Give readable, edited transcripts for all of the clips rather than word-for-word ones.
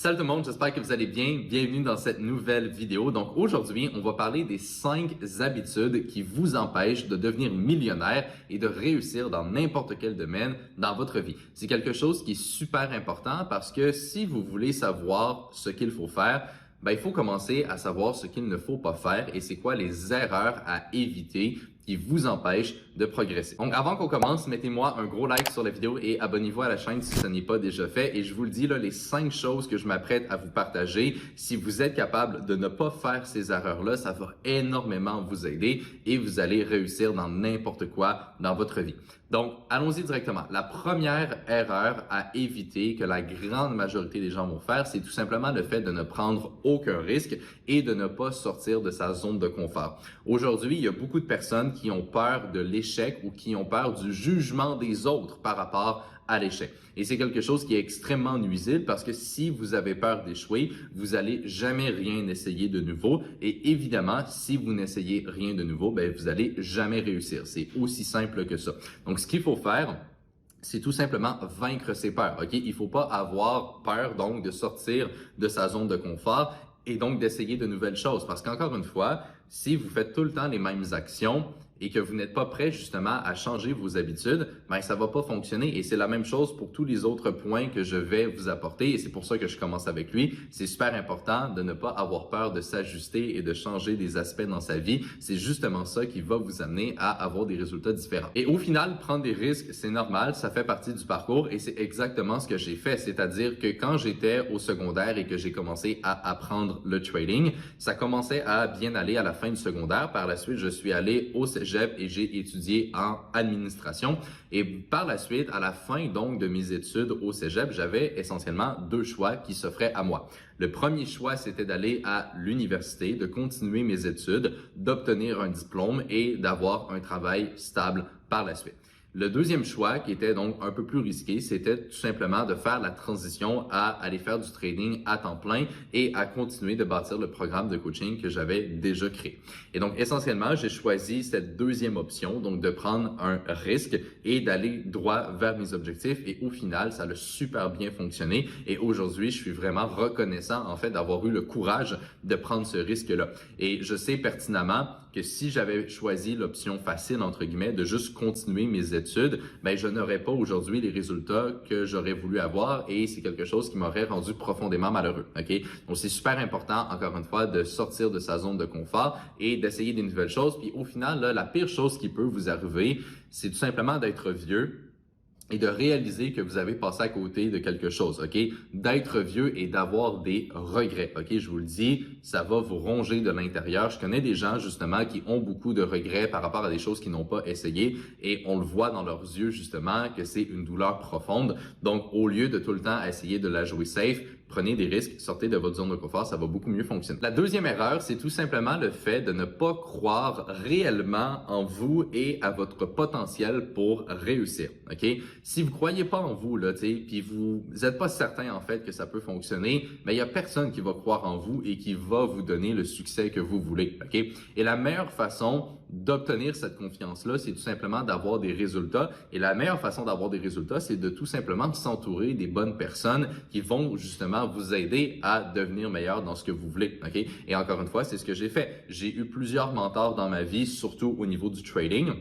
Salut tout le monde, j'espère que vous allez bien. Bienvenue dans cette nouvelle vidéo. Donc aujourd'hui, on va parler des 5 habitudes qui vous empêchent de devenir millionnaire et de réussir dans n'importe quel domaine dans votre vie. C'est quelque chose qui est super important parce que si vous voulez savoir ce qu'il faut faire, il faut commencer à savoir ce qu'il ne faut pas faire et c'est quoi les erreurs à éviter qui vous empêchent de progresser. Donc avant qu'on commence, mettez-moi un gros like sur la vidéo et abonnez-vous à la chaîne si ce n'est pas déjà fait. Et je vous le dis, là, les 5 choses que je m'apprête à vous partager, si vous êtes capable de ne pas faire ces erreurs-là, ça va énormément vous aider et vous allez réussir dans n'importe quoi dans votre vie. Donc, allons-y directement. La première erreur à éviter que la grande majorité des gens vont faire, c'est tout simplement le fait de ne prendre aucun risque et de ne pas sortir de sa zone de confort. Aujourd'hui, il y a beaucoup de personnes qui ont peur de l'échec ou qui ont peur du jugement des autres par rapport à l'échec. Et c'est quelque chose qui est extrêmement nuisible parce que si vous avez peur d'échouer, vous allez jamais rien essayer de nouveau. Et évidemment, si vous n'essayez rien de nouveau, vous allez jamais réussir. C'est aussi simple que ça. Donc, ce qu'il faut faire, c'est tout simplement vaincre ses peurs. Ok, il faut pas avoir peur donc de sortir de sa zone de confort et donc d'essayer de nouvelles choses. Parce qu'encore une fois, si vous faites tout le temps les mêmes actions et que vous n'êtes pas prêt justement à changer vos habitudes, ça va pas fonctionner. Et c'est la même chose pour tous les autres points que je vais vous apporter. Et c'est pour ça que je commence avec lui. C'est super important de ne pas avoir peur de s'ajuster et de changer des aspects dans sa vie. C'est justement ça qui va vous amener à avoir des résultats différents. Et au final, prendre des risques, c'est normal. Ça fait partie du parcours et c'est exactement ce que j'ai fait. C'est-à-dire que quand j'étais au secondaire et que j'ai commencé à apprendre le trading, ça commençait à bien aller à la fin du secondaire. Par la suite, je suis allé au cégep et j'ai étudié en administration. Et par la suite, à la fin donc de mes études au cégep, j'avais essentiellement 2 choix qui s'offraient à moi. Le premier choix, c'était d'aller à l'université, de continuer mes études, d'obtenir un diplôme et d'avoir un travail stable par la suite. Le deuxième choix, qui était donc un peu plus risqué, c'était tout simplement de faire la transition à aller faire du trading à temps plein et à continuer de bâtir le programme de coaching que j'avais déjà créé. Et donc, essentiellement, j'ai choisi cette deuxième option, donc de prendre un risque et d'aller droit vers mes objectifs. Et au final, ça a super bien fonctionné. Et aujourd'hui, je suis vraiment reconnaissant, en fait, d'avoir eu le courage de prendre ce risque-là. Et je sais pertinemment que si j'avais choisi l'option facile, entre guillemets, de juste continuer mes études, je n'aurais pas aujourd'hui les résultats que j'aurais voulu avoir et c'est quelque chose qui m'aurait rendu profondément malheureux. Ok, donc c'est super important, encore une fois, de sortir de sa zone de confort et d'essayer des nouvelles choses. Puis au final, là, la pire chose qui peut vous arriver, c'est tout simplement d'être vieux et de réaliser que vous avez passé à côté de quelque chose, ok? D'être vieux et d'avoir des regrets, ok? Je vous le dis, ça va vous ronger de l'intérieur. Je connais des gens, justement, qui ont beaucoup de regrets par rapport à des choses qu'ils n'ont pas essayées et on le voit dans leurs yeux, justement, que c'est une douleur profonde. Donc, au lieu de tout le temps essayer de la jouer safe, prenez des risques, sortez de votre zone de confort, ça va beaucoup mieux fonctionner. La deuxième erreur, c'est tout simplement le fait de ne pas croire réellement en vous et à votre potentiel pour réussir, ok? Si vous croyez pas en vous, là, puis vous n'êtes pas certain, en fait, que ça peut fonctionner, il y a personne qui va croire en vous et qui va vous donner le succès que vous voulez, ok? Et la meilleure façon d'obtenir cette confiance-là, c'est tout simplement d'avoir des résultats. Et la meilleure façon d'avoir des résultats, c'est de tout simplement s'entourer des bonnes personnes qui vont justement vous aider à devenir meilleur dans ce que vous voulez. Ok? Et encore une fois, c'est ce que j'ai fait. J'ai eu plusieurs mentors dans ma vie, surtout au niveau du trading.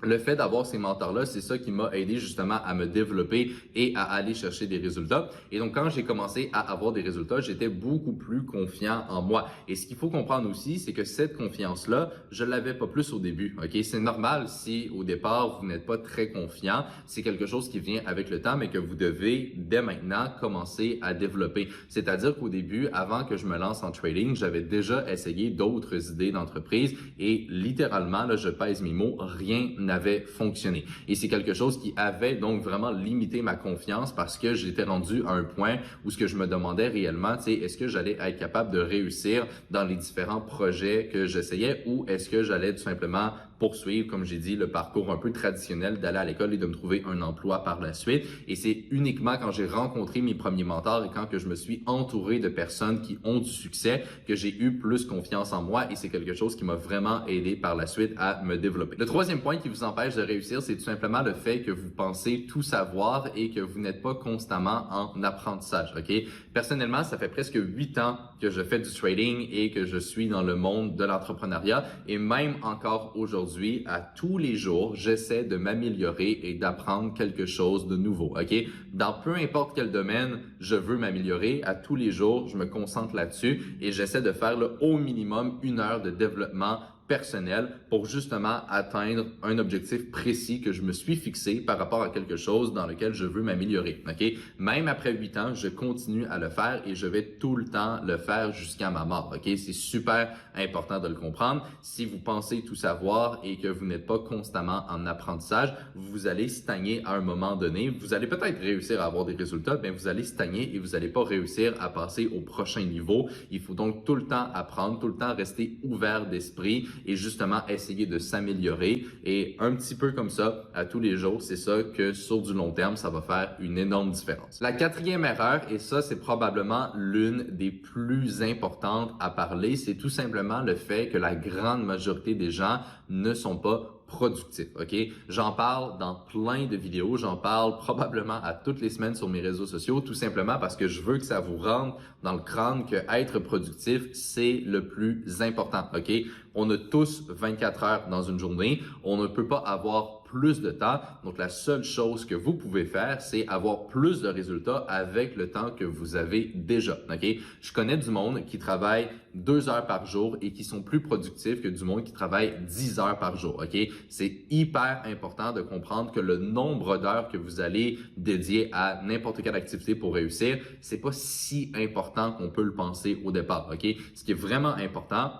Le fait d'avoir ces mentors-là, c'est ça qui m'a aidé justement à me développer et à aller chercher des résultats. Et donc, quand j'ai commencé à avoir des résultats, j'étais beaucoup plus confiant en moi. Et ce qu'il faut comprendre aussi, c'est que cette confiance-là, je l'avais pas plus au début. Ok, c'est normal si au départ vous n'êtes pas très confiant. C'est quelque chose qui vient avec le temps, mais que vous devez dès maintenant commencer à développer. C'est-à-dire qu'au début, avant que je me lance en trading, j'avais déjà essayé d'autres idées d'entreprise et littéralement, là, je pèse mes mots, rien n'avait fonctionné. Et c'est quelque chose qui avait donc vraiment limité ma confiance parce que j'étais rendu à un point où ce que je me demandais réellement, est-ce que j'allais être capable de réussir dans les différents projets que j'essayais ou est-ce que j'allais tout simplement poursuivre, comme j'ai dit, le parcours un peu traditionnel d'aller à l'école et de me trouver un emploi par la suite. Et c'est uniquement quand j'ai rencontré mes premiers mentors et quand que je me suis entouré de personnes qui ont du succès que j'ai eu plus confiance en moi et c'est quelque chose qui m'a vraiment aidé par la suite à me développer. Le troisième point qui vous empêche de réussir, c'est tout simplement le fait que vous pensez tout savoir et que vous n'êtes pas constamment en apprentissage, ok? Personnellement, ça fait presque 8 ans que je fais du trading et que je suis dans le monde de l'entrepreneuriat et même encore aujourd'hui, à tous les jours, j'essaie de m'améliorer et d'apprendre quelque chose de nouveau, ok? Dans peu importe quel domaine, je veux m'améliorer. À tous les jours, je me concentre là-dessus et j'essaie de faire au minimum 1 heure de développement personnel pour justement atteindre un objectif précis que je me suis fixé par rapport à quelque chose dans lequel je veux m'améliorer. Ok? Même après 8 ans, je continue à le faire et je vais tout le temps le faire jusqu'à ma mort. Ok? C'est super important de le comprendre. Si vous pensez tout savoir et que vous n'êtes pas constamment en apprentissage, vous allez stagner à un moment donné. Vous allez peut-être réussir à avoir des résultats, mais vous allez stagner et vous n'allez pas réussir à passer au prochain niveau. Il faut donc tout le temps apprendre, tout le temps rester ouvert d'esprit et justement essayer de s'améliorer et un petit peu comme ça à tous les jours, c'est ça que sur du long terme, ça va faire une énorme différence. La quatrième erreur, et ça c'est probablement l'une des plus importantes à parler, c'est tout simplement le fait que la grande majorité des gens ne sont pas productif, ok? J'en parle dans plein de vidéos, j'en parle probablement à toutes les semaines sur mes réseaux sociaux, tout simplement parce que je veux que ça vous rentre dans le crâne que être productif, c'est le plus important, ok? On a tous 24 heures dans une journée, on ne peut pas avoir plus de temps. Donc, la seule chose que vous pouvez faire, c'est avoir plus de résultats avec le temps que vous avez déjà. OK? Je connais du monde qui travaille 2 heures par jour et qui sont plus productifs que du monde qui travaille 10 heures par jour. OK? C'est hyper important de comprendre que le nombre d'heures que vous allez dédier à n'importe quelle activité pour réussir, c'est pas si important qu'on peut le penser au départ. OK? Ce qui est vraiment important,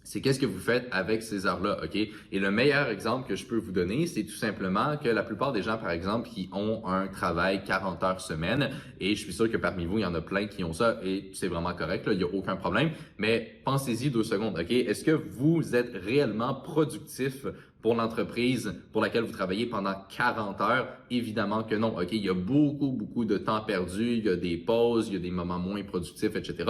c'est qu'est-ce que vous faites avec ces heures-là, OK? Et le meilleur exemple que je peux vous donner, c'est tout simplement que la plupart des gens, par exemple, qui ont un travail 40 heures semaine, et je suis sûr que parmi vous, il y en a plein qui ont ça, et c'est vraiment correct, là, il n'y a aucun problème, mais pensez-y 2 secondes, OK? Est-ce que vous êtes réellement productif pour l'entreprise pour laquelle vous travaillez pendant 40 heures? Évidemment que non, OK? Il y a beaucoup de temps perdu, il y a des pauses, il y a des moments moins productifs, etc.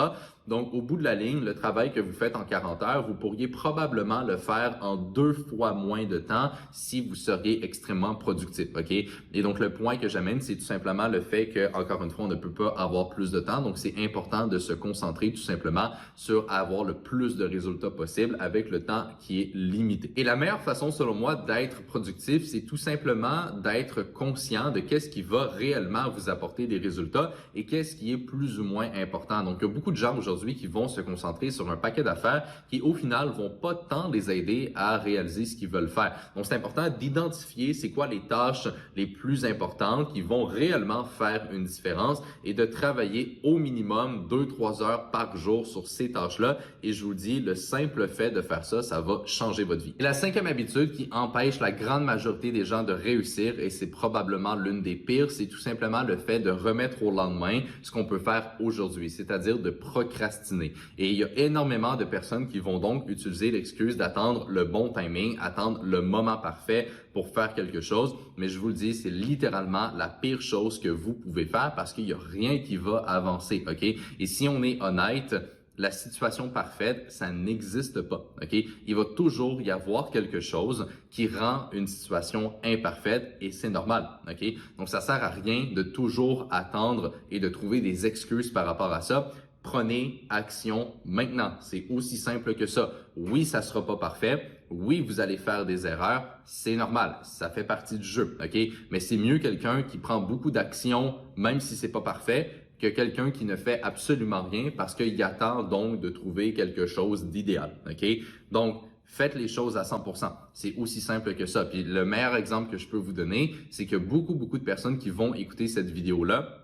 Donc, au bout de la ligne, le travail que vous faites en 40 heures, vous pourriez probablement le faire en 2 fois moins de temps si vous seriez extrêmement productif, OK? Et donc, le point que j'amène, c'est tout simplement le fait que, encore une fois, on ne peut pas avoir plus de temps. Donc, c'est important de se concentrer tout simplement sur avoir le plus de résultats possible avec le temps qui est limité. Et la meilleure façon, selon moi, d'être productif, c'est tout simplement d'être conscient de qu'est-ce qui va réellement vous apporter des résultats et qu'est-ce qui est plus ou moins important. Donc, il y a beaucoup de gens aujourd'hui qui vont se concentrer sur un paquet d'affaires qui, au final, vont pas tant les aider à réaliser ce qu'ils veulent faire. Donc, c'est important d'identifier c'est quoi les tâches les plus importantes qui vont réellement faire une différence et de travailler au minimum 2-3 heures par jour sur ces tâches-là. Et je vous dis, le simple fait de faire ça, ça va changer votre vie. Et la cinquième habitude qui empêche la grande majorité des gens de réussir, et c'est probablement l'une des pires, c'est tout simplement le fait de remettre au lendemain ce qu'on peut faire aujourd'hui, c'est-à-dire de procrastiner. Et il y a énormément de personnes qui vont donc utiliser l'excuse d'attendre le bon timing, attendre le moment parfait pour faire quelque chose. Mais je vous le dis, c'est littéralement la pire chose que vous pouvez faire parce qu'il n'y a rien qui va avancer, OK? Et si on est honnête, la situation parfaite, ça n'existe pas, OK? Il va toujours y avoir quelque chose qui rend une situation imparfaite et c'est normal, OK? Donc, ça sert à rien de toujours attendre et de trouver des excuses par rapport à ça. Prenez action maintenant. C'est aussi simple que ça. Oui, ça sera pas parfait. Oui, vous allez faire des erreurs. C'est normal. Ça fait partie du jeu, OK? Mais c'est mieux quelqu'un qui prend beaucoup d'actions, même si c'est pas parfait, que quelqu'un qui ne fait absolument rien parce qu'il attend donc de trouver quelque chose d'idéal, OK? Donc, faites les choses à 100%. C'est aussi simple que ça. Puis le meilleur exemple que je peux vous donner, c'est que beaucoup de personnes qui vont écouter cette vidéo-là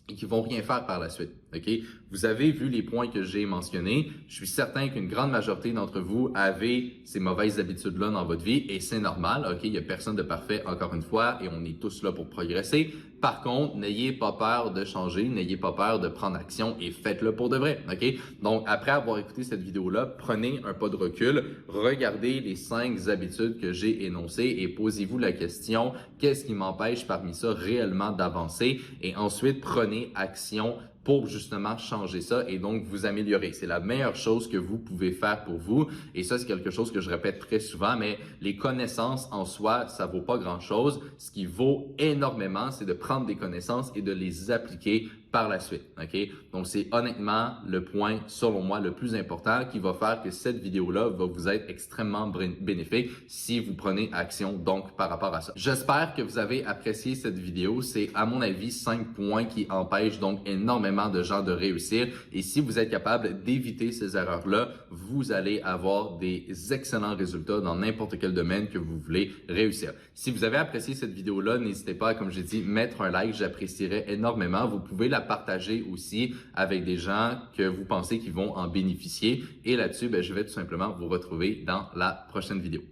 et qui vont rien faire par la suite. OK? Vous avez vu les points que j'ai mentionnés. Je suis certain qu'une grande majorité d'entre vous avez ces mauvaises habitudes-là dans votre vie et c'est normal, OK? Il n'y a personne de parfait, encore une fois, et on est tous là pour progresser. Par contre, n'ayez pas peur de changer, n'ayez pas peur de prendre action et faites-le pour de vrai, OK? Donc, après avoir écouté cette vidéo-là, prenez un pas de recul, regardez les 5 habitudes que j'ai énoncées et posez-vous la question, qu'est-ce qui m'empêche parmi ça réellement d'avancer? Et ensuite, prenez action pour justement changer ça et donc vous améliorer. C'est la meilleure chose que vous pouvez faire pour vous et ça, c'est quelque chose que je répète très souvent, mais les connaissances en soi, ça vaut pas grand-chose. Ce qui vaut énormément, c'est de prendre des connaissances et de les appliquer par la suite, OK? Donc, c'est honnêtement le point, selon moi, le plus important qui va faire que cette vidéo-là va vous être extrêmement bénéfique si vous prenez action, donc, par rapport à ça. J'espère que vous avez apprécié cette vidéo. C'est, à mon avis, 5 points qui empêchent donc énormément de gens de réussir. Et si vous êtes capable d'éviter ces erreurs-là, vous allez avoir des excellents résultats dans n'importe quel domaine que vous voulez réussir. Si vous avez apprécié cette vidéo-là, n'hésitez pas, comme j'ai dit, mettre un like. J'apprécierais énormément. Vous pouvez la partager aussi avec des gens que vous pensez qu'ils vont en bénéficier. Et là-dessus, je vais tout simplement vous retrouver dans la prochaine vidéo.